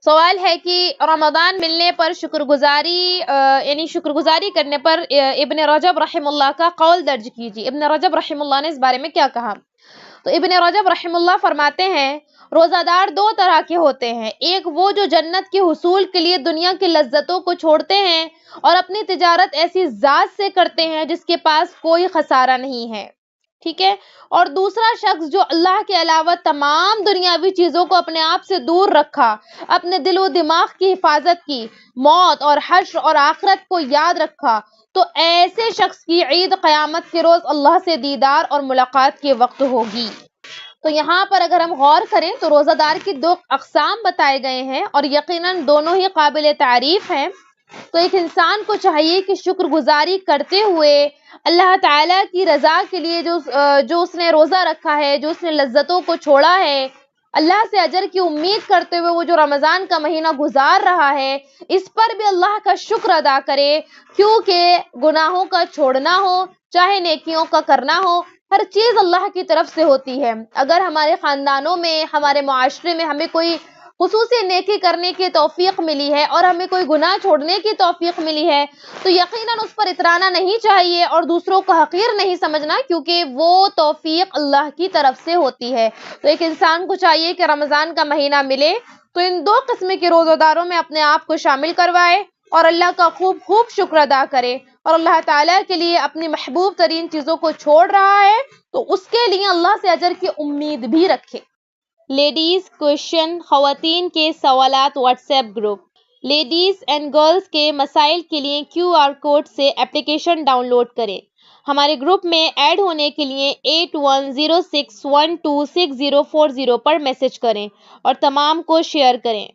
سوال ہے کہ رمضان ملنے پر یعنی شکر گزاری کرنے پر ابن رجب رحم اللہ کا قول درج کیجیے. ابن رجب رحم اللہ نے اس بارے میں کیا کہا؟ تو ابن رجب رحم اللہ فرماتے ہیں روزہ دار دو طرح کے ہوتے ہیں. ایک وہ جو جنت کے حصول کے لیے دنیا کی لذتوں کو چھوڑتے ہیں اور اپنی تجارت ایسی ذات سے کرتے ہیں جس کے پاس کوئی خسارہ نہیں ہے. ٹھیک ہے. اور دوسرا شخص جو اللہ کے علاوہ تمام دنیاوی چیزوں کو اپنے آپ سے دور رکھا، اپنے دل و دماغ کی حفاظت کی، موت اور حشر اور آخرت کو یاد رکھا، تو ایسے شخص کی عید قیامت کے روز اللہ سے دیدار اور ملاقات کے وقت ہوگی. تو یہاں پر اگر ہم غور کریں تو روزہ دار کی دو اقسام بتائے گئے ہیں اور یقیناً دونوں ہی قابل تعریف ہیں. تو ایک انسان کو چاہیے کہ شکر گزاری کرتے ہوئے اللہ تعالیٰ کی رضا کے لیے جو اس نے روزہ رکھا ہے، جو اس نے لذتوں کو چھوڑا ہے، اللہ سے اجر کی امید کرتے ہوئے وہ جو رمضان کا مہینہ گزار رہا ہے، اس پر بھی اللہ کا شکر ادا کرے، کیونکہ گناہوں کا چھوڑنا ہو چاہے نیکیوں کا کرنا ہو، ہر چیز اللہ کی طرف سے ہوتی ہے. اگر ہمارے خاندانوں میں، ہمارے معاشرے میں ہمیں کوئی خصوصی نیکی کرنے کی توفیق ملی ہے اور ہمیں کوئی گناہ چھوڑنے کی توفیق ملی ہے تو یقیناً اس پر اترانا نہیں چاہیے اور دوسروں کو حقیر نہیں سمجھنا، کیونکہ وہ توفیق اللہ کی طرف سے ہوتی ہے. تو ایک انسان کو چاہیے کہ رمضان کا مہینہ ملے تو ان دو قسم کے روزہ داروں میں اپنے آپ کو شامل کروائے اور اللہ کا خوب شکر ادا کرے، اور اللہ تعالیٰ کے لیے اپنی محبوب ترین چیزوں کو چھوڑ رہا ہے تو اس کے لیے اللہ سے اجر کی امید بھی رکھے. لیڈیز کوشچن، خواتین کے سوالات what's app group. Ladies and girls کے مسائل کے لیے QR کوڈ سے اپلیکیشن ڈاؤن لوڈ کریں. ہمارے گروپ میں ایڈ ہونے کے لیے 8106126040 پر میسج کریں اور تمام کو شیئر کریں.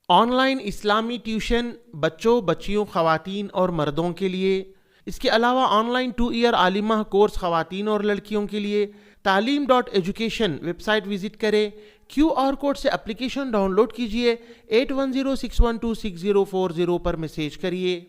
آن لائن اسلامی ٹیوشن بچوں، بچیوں، خواتین اور مردوں کے لیے. اس کے علاوہ آن لائن 2 ایئر عالمہ کورس خواتین اور لڑکیوں کے لیے. تعلیم.ایجوکیشن ویب سائٹ وزٹ کریں. QR کوڈ سے اپلیکیشن ڈاؤن لوڈ کیجیے. 8106126040 پر میسیج کریے.